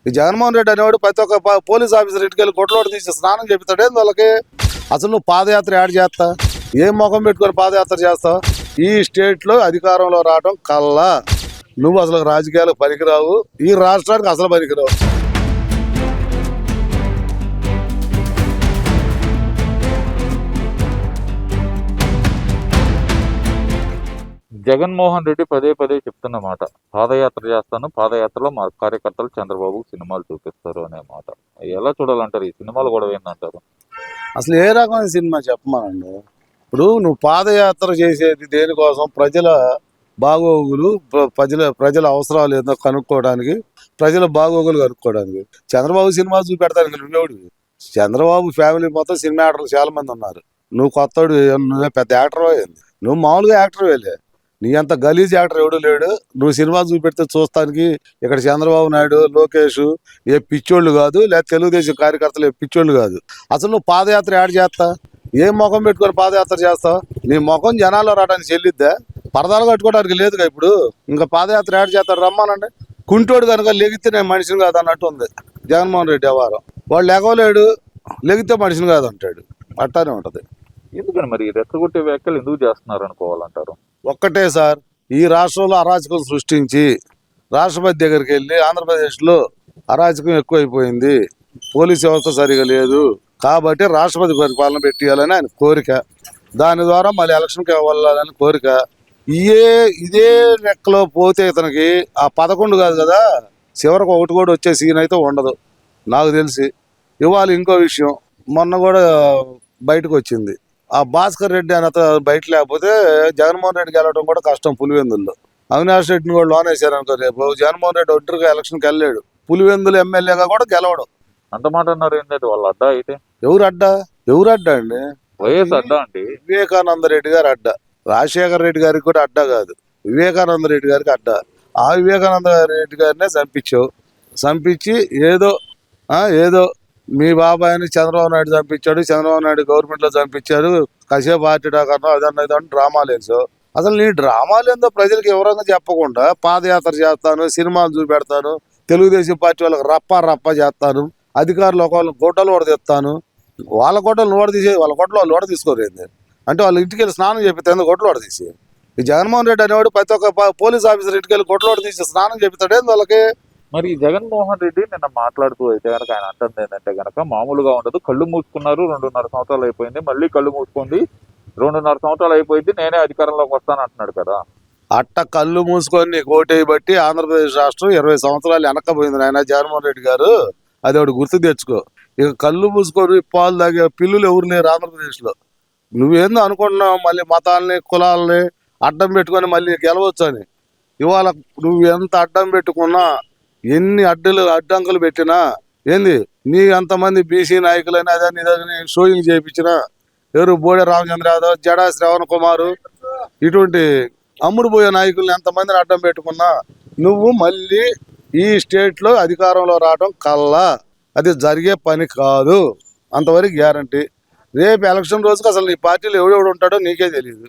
ఈ జగన్మోహన్ రెడ్డి అనేవాడు ప్రతి ఒక్క పోలీస్ ఆఫీసర్ ఇంటికి వెళ్ళి కొట్లోడు తీసి స్నానం చెప్తాడేంది వాళ్ళకి? అసలు నువ్వు పాదయాత్ర యాడ్ చేస్తా, ఏం ముఖం పెట్టుకొని పాదయాత్ర చేస్తావు? ఈ స్టేట్లో అధికారంలో రావడం కల్లా నువ్వు అసలు రాజకీయాలకు పనికిరావు, ఈ రాష్ట్రానికి అసలు పనికిరావు. జగన్మోహన్ రెడ్డి పదే పదే చెప్తున్న మాట, పాదయాత్ర చేస్తాను, పాదయాత్రలో మా కార్యకర్తలు చంద్రబాబు సినిమాలు చూపిస్తారు అనే మాట. ఎలా చూడాలంటారు? ఈ సినిమాలు కూడా ఏందంటారు? అసలు ఏ రకమైన సినిమా చెప్పమానండి. ఇప్పుడు నువ్వు పాదయాత్ర చేసేది దేనికోసం? ప్రజల బాగోగులు, ప్రజల అవసరాలు ఏదో కనుక్కోవడానికి, ప్రజల బాగోగులు కనుక్కోవడానికి. చంద్రబాబు సినిమా చూపెడతానికి నువ్వెవడు? చంద్రబాబు ఫ్యామిలీ మొత్తం సినిమా యాక్టర్లు చాలా మంది ఉన్నారు. నువ్వు కొత్తడు, నువ్వే పెద్ద యాక్టర్ అయింది. నువ్వు మామూలుగా యాక్టర్ వేలే, నీ అంత గలీజ్ యాక్టర్ ఎవడు లేడు. నువ్వు సినిమా చూపెడితే చూస్తానికి ఇక్కడ చంద్రబాబు నాయుడు, లోకేష్ ఏ పిచ్చోళ్ళు కాదు, లేదా తెలుగుదేశం కార్యకర్తలు ఏ పిచ్చోళ్ళు కాదు. అసలు నువ్వు పాదయాత్ర యాడ్ చేస్తా, ఏం ముఖం పెట్టుకొని పాదయాత్ర చేస్తావు? నీ ముఖం జనాల్లో రావడానికి చెల్లిద్దా? పరదాలు కట్టుకోవడానికి లేదుగా ఇప్పుడు. ఇంకా పాదయాత్ర యాడ్ చేస్తాడు, రమ్మానండి. కుంటోడు కనుక లెగితే నేను మనిషిని కాదు అన్నట్టు ఉంది జగన్మోహన్ రెడ్డి వ్యవహారం. వాడు లెగవలేడు, లెగితే మనిషిని కాదు అంటాడు. అట్టానే ఉంటది. ఎందుకని మరి రెచ్చగొట్టే వ్యాఖ్యలు ఎందుకు చేస్తున్నారు అనుకోవాలంటారు? ఒక్కటే సార్, ఈ రాష్ట్రంలో అరాచకం సృష్టించి రాష్ట్రపతి దగ్గరికి వెళ్ళి ఆంధ్రప్రదేశ్లో అరాచకం ఎక్కువైపోయింది, పోలీస్ వ్యవస్థ సరిగా లేదు కాబట్టి రాష్ట్రపతి పరిపాలన పెట్టియాలని ఆయన కోరిక. దాని ద్వారా మళ్ళీ ఎలక్షన్కి వెళ్ళాలని కోరిక. ఇదే లెక్కలో పోతే ఇతనికి ఆ 11 కాదు కదా, చివరికి ఒకటి కూడా వచ్చే సీన్ అయితే ఉండదు నాకు తెలిసి. ఇవాళ ఇంకో విషయం మొన్న కూడా బయటకు వచ్చింది, ఆ భాస్కర్ రెడ్డి అని అతను బయట లేకపోతే జగన్మోహన్ రెడ్డికి వెళ్ళడం కూడా కష్టం. పులివెందుల్లో అవినాష్ రెడ్డిని కూడా లోన్ వేశారు అనుకో, రేపు జగన్మోహన్ రెడ్డి ఒంటరిగా ఎలక్షన్కి వెళ్ళాడు, పులివెందులు ఎమ్మెల్యేగా కూడా గెలవడం. అంత మాట అన్నారు ఏంటంటే వాళ్ళ అడ్డా అయితే? ఎవరు అడ్డా అండి? వైఎస్ అడ్డా అండి. వివేకానంద రెడ్డి గారు అడ్డా, రాజశేఖర రెడ్డి గారికి కూడా అడ్డా కాదు, వివేకానంద రెడ్డి గారికి అడ్డా. ఆ వివేకానంద రెడ్డి గారినే చంపించి ఏదో మీ బాబాయిని చంద్రబాబు నాయుడు చంపించాడు, చంద్రబాబు నాయుడు గవర్నమెంట్లో చంపించాడు, కసే పార్టీ డాకన్నా అదన్నా డ్రామాలు వేసావు. అసలు నీ డ్రామాలు ఏందో ప్రజలకు వివరంగా చెప్పకుండా పాదయాత్ర చేస్తాను, సినిమాలు చూపెడతాను, తెలుగుదేశం పార్టీ వాళ్ళకి రప్ప చేస్తాను, అధికారులు ఒకళ్ళు గొడ్డలు ఓడదీస్తాను, వాళ్ళ గొడ్డలు వాళ్ళ గొడ్డలు వాళ్ళు ఓడ తీసుకోలేదు అంటే వాళ్ళ ఇంటికి వెళ్ళి స్నానం చెప్పితే గొడ్డలు ఓడ తీసి. ఈ జగన్మోహన్ రెడ్డి అనేవాడు ప్రతి ఒక్క పోలీస్ ఆఫీసర్ ఇంటికి వెళ్ళి గొడ్డలు ఓడ తీసి స్నానం చెప్తాడేంది వాళ్ళకి? మరి జగన్మోహన్ రెడ్డి నిన్న మాట్లాడుతూ అయితే కనుక ఆయన అంటుంది ఏంటంటే కనుక మామూలుగా ఉండదు, కళ్ళు మూసుకున్నారు, 2.5 సంవత్సరాలు అయిపోయింది, మళ్ళీ కళ్ళు మూసుకుంది, 2.5 సంవత్సరాలు అయిపోయింది, నేనే అధికారంలోకి వస్తాను అంటున్నాడు కదా. అట్ట కళ్ళు మూసుకొని ఓటేయి బట్టి ఆంధ్రప్రదేశ్ రాష్ట్రం 20 సంవత్సరాలు వెనక్కపోయింది నాయన జగన్మోహన్ రెడ్డి గారు. అది ఒకటి గుర్తు తెచ్చుకో. ఇక కళ్ళు మూసుకొని పాలు తాగే పిల్లులు ఎవరు లేరు ఆంధ్రప్రదేశ్లో. నువ్వేందో అనుకుంటున్నావు మళ్ళీ మతాలని కులాలని అడ్డం పెట్టుకొని మళ్ళీ గెలవచ్చు అని. ఇవాళ నువ్వు ఎంత అడ్డం పెట్టుకున్నా, ఎన్ని అడ్డంకులు పెట్టినా ఏంది, నీ అంతమంది బీసీ నాయకులని అదని ఇదని షోయింగ్ చేయించినా, ఎవరు బోడే రామచంద్ర యాదవ్, జడా శ్రవణ్ కుమారు, ఇటువంటి అమ్ముడు పోయే నాయకుల్ని ఎంతమందిని అడ్డం పెట్టుకున్నా నువ్వు మళ్ళీ ఈ స్టేట్లో అధికారంలో రావడం కల్లా అది జరిగే పని కాదు, అంతవరకు గ్యారంటీ. రేపు ఎలక్షన్ రోజుకి అసలు నీ పార్టీలో ఎవడెవడు ఉంటాడో నీకే తెలియదు.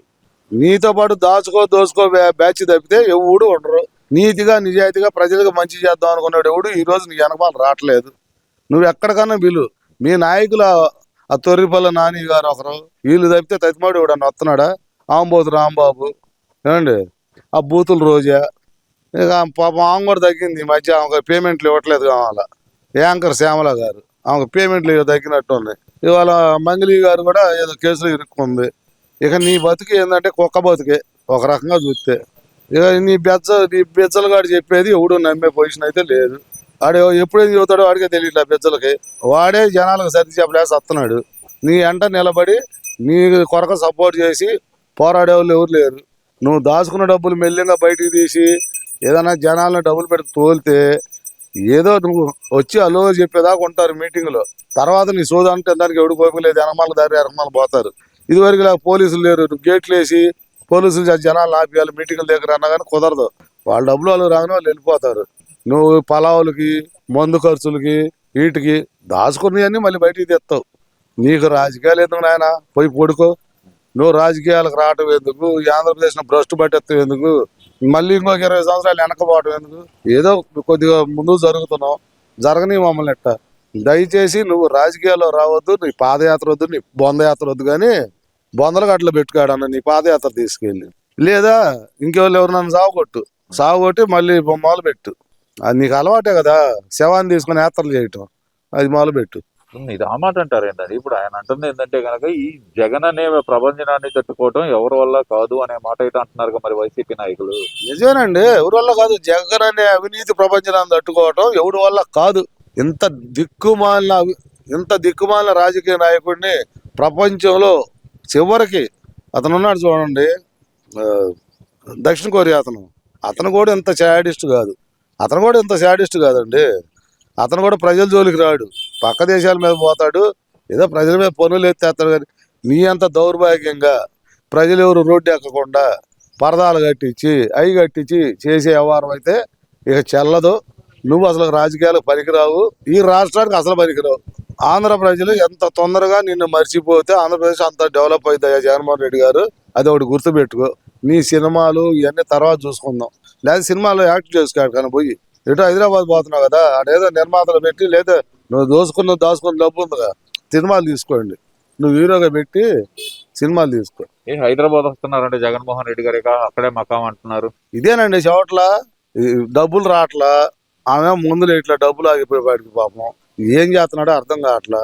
నీతో పాటు దోసుకో బ్యాచ్ తప్పితే ఎవడు ఉండరు. నీతిగా నిజాయితీగా ప్రజలకు మంచి చేద్దాం అనుకున్నాడు ఎవడు ఈ రోజు నీ వెనకాల రావట్లేదు. నువ్వు ఎక్కడికన్నా వీళ్ళు మీ నాయకులు ఆ తొర్రిపల్ల నాని గారు ఒకరు, వీళ్ళు తప్పితే తతిమాడు ఎవడన్నా వస్తున్నాడా? ఆంబోతు రాంబాబు ఏమండి, ఆ బూతుల రోజా, ఇక పాపం ఆమె కూడా తగ్గింది ఈ మధ్య, ఆమె పేమెంట్లు ఇవ్వట్లేదు కావాలా. యాంకర్ శ్యామల గారు ఆమెకు పేమెంట్లు తగ్గినట్టు ఉన్నాయి. ఇవాళ మంగళి గారు కూడా ఏదో కేసులో ఇరుక్కుంది. ఇక నీ బతుకు ఏంటంటే కుక్క బతుకే ఒక రకంగా చూస్తే. ఇక నీ బెజ్జలు గారు చెప్పేది ఎవడు నమ్మే పొజిషన్ అయితే లేదు. వాడు ఎప్పుడేం చదువుతాడో వాడికే తెలియదు. ఆ బెజ్జలకి వాడే జనాలకు సర్ది చెప్పలేసి వస్తున్నాడు. నీ ఎంట నిలబడి నీ కొరకు సపోర్ట్ చేసి పోరాడేవాళ్ళు ఎవరు లేరు. నువ్వు దాచుకున్న డబ్బులు మెల్లిగా బయటికి తీసి ఏదైనా జనాలను డబ్బులు పెట్టి తోలితే ఏదో నువ్వు వచ్చి అలో చెప్పేదాకా ఉంటారు మీటింగ్లో. తర్వాత నీ సోదా అంటే దానికి ఎవడు కోపలేదు, ఎనమాల పోతారు. ఇదివరకు పోలీసులు లేరు, గేట్లు వేసి పోలీసులు జనాలు ఆపియాలి మీటింగ్ల దగ్గర అన్నా కానీ కుదరదు. వాళ్ళ డబ్బులు వాళ్ళు రాగానే వాళ్ళు వెళ్ళిపోతారు. నువ్వు పలావులకి, మందు ఖర్చులకి, వీటికి దాచుకున్నవన్నీ మళ్ళీ బయటికి తెస్తావు. నీకు రాజకీయాలు ఎందుకు నాయన? పోయి పడుకో. నువ్వు రాజకీయాలకు రావటం ఎందుకు? ఈ ఆంధ్రప్రదేశ్ను భ్రష్టు పట్టేస్తావు ఎందుకు? మళ్ళీ ఇంకొక 20 సంవత్సరాలు వెనకపోవటం ఎందుకు? ఏదో కొద్దిగా ముందుకు జరుగుతున్నావు. జరగని మమ్మల్ని ఎట్ట దయచేసి నువ్వు రాజకీయాల్లో రావద్దు, నీ పాదయాత్ర వద్దు, నీ బొందయాత్ర వద్దు, కానీ బొందలు గట్ల పెట్టుకాడన్న నీ పాదయాత్ర తీసుకెళ్ళి, లేదా ఇంకెవరు ఎవరు సాగుకొట్టి మళ్ళీ మొదలు పెట్టు. అది నీకు అలవాటే కదా శవాన్ని తీసుకుని యాత్రలు చేయటం, అది మొదలు పెట్టు. ఇది ఆ మాట అంటారు ఏంటంటే, ఇప్పుడు ఆయన అంటుంది ఏంటంటే కనుక ఈ జగన్ అనే ప్రభంజనాన్ని తట్టుకోవడం ఎవరి వల్ల కాదు అనే మాట అయితే అంటున్నారు మరి వైసీపీ నాయకులు. నిజమేనండి, ఎవరి వల్ల కాదు. జగన్ అనే అవినీతి ప్రపంచాన్ని తట్టుకోవటం ఎవరి వల్ల కాదు. ఇంత దిక్కుమాలిన రాజకీయ నాయకుడిని ప్రపంచంలో చివరికి అతను ఉన్నాడు చూడండి, దక్షిణ కొరియా అతను కూడా ఇంత శాడిస్ట్ కాదు. కాదండి. అతను కూడా ప్రజల జోలికి రాడు, పక్క దేశాల మీద పోతాడు, ఏదో ప్రజల మీద పనులు ఎత్తేస్తాడు. కానీ నీ అంత దౌర్భాగ్యంగా ప్రజలు ఎవరు రోడ్డు ఎక్కకుండా పరదాలు కట్టించి చేసే వ్యవహారం అయితే ఇక చెల్లదు. నువ్వు అసలు రాజకీయాలకు పనికిరావు, ఈ రాష్ట్రానికి అసలు పనికిరావు. ఆంధ్ర ప్రజలు ఎంత తొందరగా నిన్ను మర్చిపోతే ఆంధ్రప్రదేశ్ అంత డెవలప్ అవుతాయా జగన్మోహన్ రెడ్డి గారు, అది ఒకటి గుర్తుపెట్టుకో. నీ సినిమాలు ఇవన్నీ తర్వాత చూసుకుందాం, లేదా సినిమాలో యాక్ట్ చేసుకోడు. కానీ పోయి ఎటో హైదరాబాద్ పోతున్నావు కదా, అదేదో నిర్మాతలు పెట్టి, లేదా నువ్వు దాచుకున్న డబ్బు ఉందిగా, సినిమాలు తీసుకోండి. నువ్వు హీరోగా పెట్టి సినిమాలు తీసుకో. హైదరాబాద్ వస్తున్నారంటే జగన్మోహన్ రెడ్డి గారు అక్కడే మకాం అంటున్నారు. ఇదేనండి చోట్ల డబ్బులు రావట్లా, ఆమె ముందులో ఇట్లా డబ్బులు ఆగిపోయేవాడికి పాపం ఏం చేస్తున్నాడో అర్థం కావట్లా.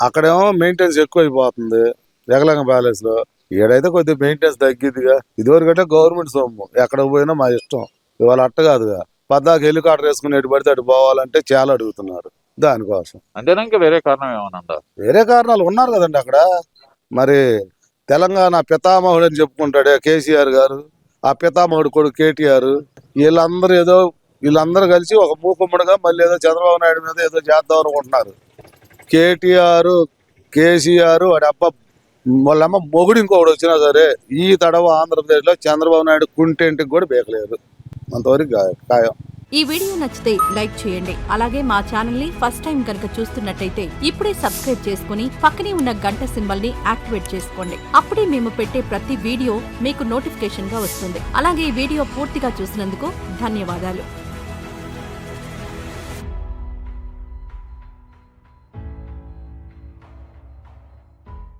అక్కడేమో మెయింటెనెన్స్ ఎక్కువ అయిపోతుంది జగలంగ ప్యాలెస్ లో. ఈడైతే కొద్దిగా మెయింటెనెన్స్ తగ్గిద్దిగా. ఇదివరకంటే గవర్నమెంట్ సొమ్ము, ఎక్కడ పోయినా మా ఇష్టం. ఇవాళ అట్ట కాదుగా, పద్దాక హెలికాప్టర్ వేసుకుని ఎటు పడితే అటు పోవాలంటే చాలా అడుగుతున్నారు దానికోసం. అంతేనా, ఇంకా వేరే కారణం ఏమన్నా? వేరే కారణాలు ఉన్నారు కదండి అక్కడ. మరి తెలంగాణ పితామహుడు అని చెప్పుకుంటాడే కేసీఆర్ గారు, ఆ పితామహుడు కొడుకు కేటీఆర్, వీళ్ళందరూ కలిసి ఒక మూకుమ్మడిగా మళ్ళీ ఏదో చంద్రబాబు నాయుడు మీద ఏదో చేద్దాం అనుకుంటున్నారు. కేసీఆర్ వాడి అబ్బా వాళ్ళమ్మ మొగుడు ఇంకొకటి వచ్చినా సరే ఈ తడవ ఆంధ్రప్రదేశ్లో చంద్రబాబు నాయుడు కుంటేంటికి కూడా బేకలేరు. అంతవరకు ఖాయం. ఈ వీడియో నచ్చితే లైక్ చేయండి. అలాగే మా ఛానల్ ని ఫస్ట్ టైం కనుక చూస్తున్నట్టయితే ఇప్పుడే సబ్స్క్రైబ్ చేసుకుని పక్కనే ఉన్న గంట సింబల్ ని యాక్టివేట్ చేసుకోండి. అప్పుడే మేము పెట్టే ప్రతి వీడియో మీకు నోటిఫికేషన్ గా వస్తుంది. అలాగే ఈ వీడియో పూర్తిగా చూసినందుకు ధన్యవాదాలు.